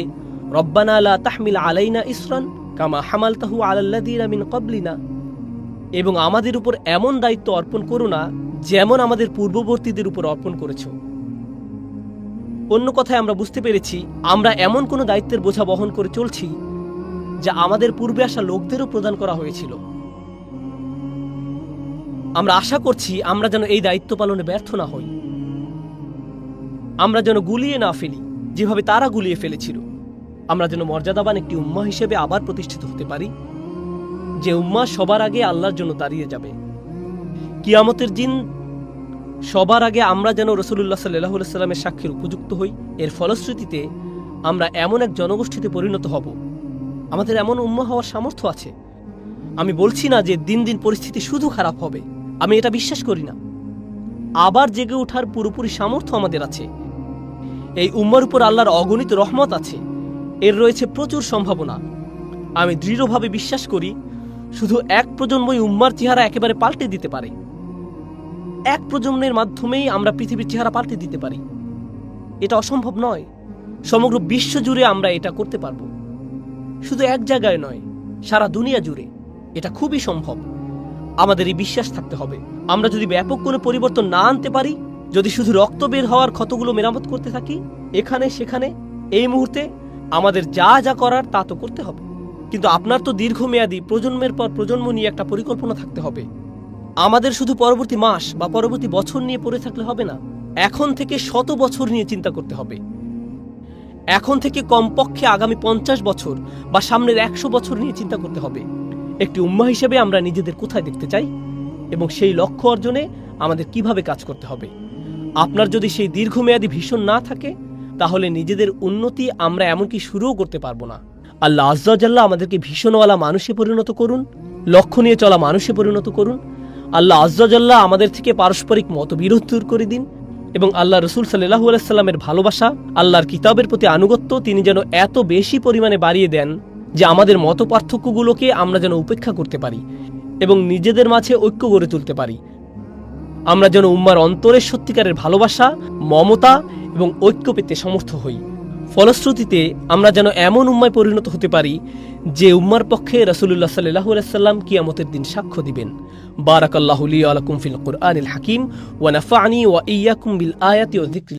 রব্বানা লা তাহমিল আলাইনা ইসরান কামা হামালতাহু আলাল্লাযীনা মিন ক্বাবলিনা, এবং আমাদের উপর এমন দায়িত্ব অর্পণ করো না যেমন আমাদের পূর্ববর্তীদের উপর অর্পণ করেছো। অন্য কথায় আমরা বুঝতে পেরেছি আমরা এমন কোনো দায়িত্বের বোঝা বহন করে চলছি যা আমাদের পূর্বে আসা লোকদেরও প্রদান করা হয়েছিল। আমরা আশা করছি আমরা যেন এই দায়িত্ব পালনে ব্যর্থ না হই, আমরা যেন গুলিয়ে না ফেলি যেভাবে তারা গুলিয়ে ফেলেছিল। আমরা যেন মর্যাদাবান একটি উম্মাহ হিসেবে আবার প্রতিষ্ঠিত হতে পারি, যে উম্মাহ সবার আগে আল্লাহর জন্য দাঁড়িয়ে যাবে। কিয়ামতের দিন সবার আগে আমরা যেন রাসূলুল্লাহ সাল্লাল্লাহু আলাইহি ওয়াসাল্লামের সাক্ষীর উপযুক্ত হই। এর ফলশ্রুতিতে আমরা এমন এক জনগোষ্ঠীতে পরিণত হব, আমাদের এমন উম্মাহ হওয়ার সামর্থ্য আছে। আমি বলছি না যে দিন দিন পরিস্থিতি শুধু খারাপ হবে, আমি এটা বিশ্বাস করি না। আবার জেগে ওঠার পুরোপুরি সামর্থ্য আমাদের আছে। এই উম্মার উপর আল্লাহর অগণিত রহমত আছে, এর রয়েছে প্রচুর সম্ভাবনা। আমি দৃঢ়ভাবে বিশ্বাস করি শুধু এক প্রজন্মই উম্মার চেহারা একেবারে পাল্টে দিতে পারে। এক প্রজন্মের মাধ্যমেই আমরা পৃথিবীর চেহারা পাল্টে দিতে পারি। এটা অসম্ভব নয়, সমগ্র বিশ্ব জুড়ে আমরা এটা করতে পারবো। শুধু এক জায়গায় নয়, সারা দুনিয়া জুড়ে এটা খুবই সম্ভব। আমাদের এই বিশ্বাস থাকতে হবে। আমরা যদি ব্যাপক কোনো পরিবর্তন না আনতে পারি, যদি শুধু রক্ত বের হওয়ার ক্ষতগুলো মেরামত করতে থাকি এখানে সেখানে, এই মুহূর্তে আমাদের যা যা করার তা তো করতে হবে। কিন্তু আপনার তো দীর্ঘমেয়াদী প্রজন্মের পর প্রজন্ম নিয়ে একটা পরিকল্পনা থাকতে হবে। আমাদের শুধু পরবর্তী মাস বা পরবর্তী বছর নিয়ে পড়ে থাকলে হবে না, এখন থেকে 100 বছর নিয়ে চিন্তা করতে হবে। এখন থেকে কমপক্ষে আগামী 50 বছর বা সামনের 100 বছর নিয়ে চিন্তা করতে হবে। একটি উম্মাহ হিসেবে আমরা নিজেদের কোথায় দেখতে চাই এবং সেই লক্ষ্য অর্জনে আমাদের কিভাবে কাজ করতে হবে। আপনার যদি সেই দীর্ঘমেয়াদী ভিশন না থাকে, তাহলে নিজেদের উন্নতি আমরা এমনকি শুরুও করতে পারবো না। আল্লাহ আজ্জা ওয়া জাল্লা আমাদেরকে ভীষণওয়ালা মানুষে পরিণত করুন, লক্ষ্য নিয়ে চলা মানুষে পরিণত করুন। আল্লাহ আজ্জা ওয়া জাল্লা আমাদের থেকে পারস্পরিক মতবিরোধ দূর করে দিন, এবং আল্লাহ রসুল সাল্লাল্লাহু আলাইহি সাল্লামের ভালোবাসা, আল্লাহর কিতাবের প্রতি আনুগত্য তিনি যেন এত বেশি পরিমাণে বাড়িয়ে দেন যে আমাদের মত পার্থক্যগুলোকে আমরা যেন উপেক্ষা করতে পারি এবং নিজেদের মাঝে ঐক্য গড়ে তুলতে পারি। আমরা যেন উম্মার অন্তরের সত্যিকারের ভালোবাসা, মমতা এবং ঐক্য পেতে সমর্থ হই। ফলশ্রুতিতে আমরা যেন এমন উম্মায় পরিণত হতে পারি যে উম্মার পক্ষে রাসূলুল্লাহ সাল্লাল্লাহু আলাইহি সাল্লাম কিয়ামতের দিন সাক্ষ্য দিবেন। বারাকাল্লাহু লি ওয়া লাকুম ফিল কুরআনিল হাকিম ওয়া নাফা'নি ওয়া ইয়্যাকুম বিল আয়াতি ওয়া যিকরি।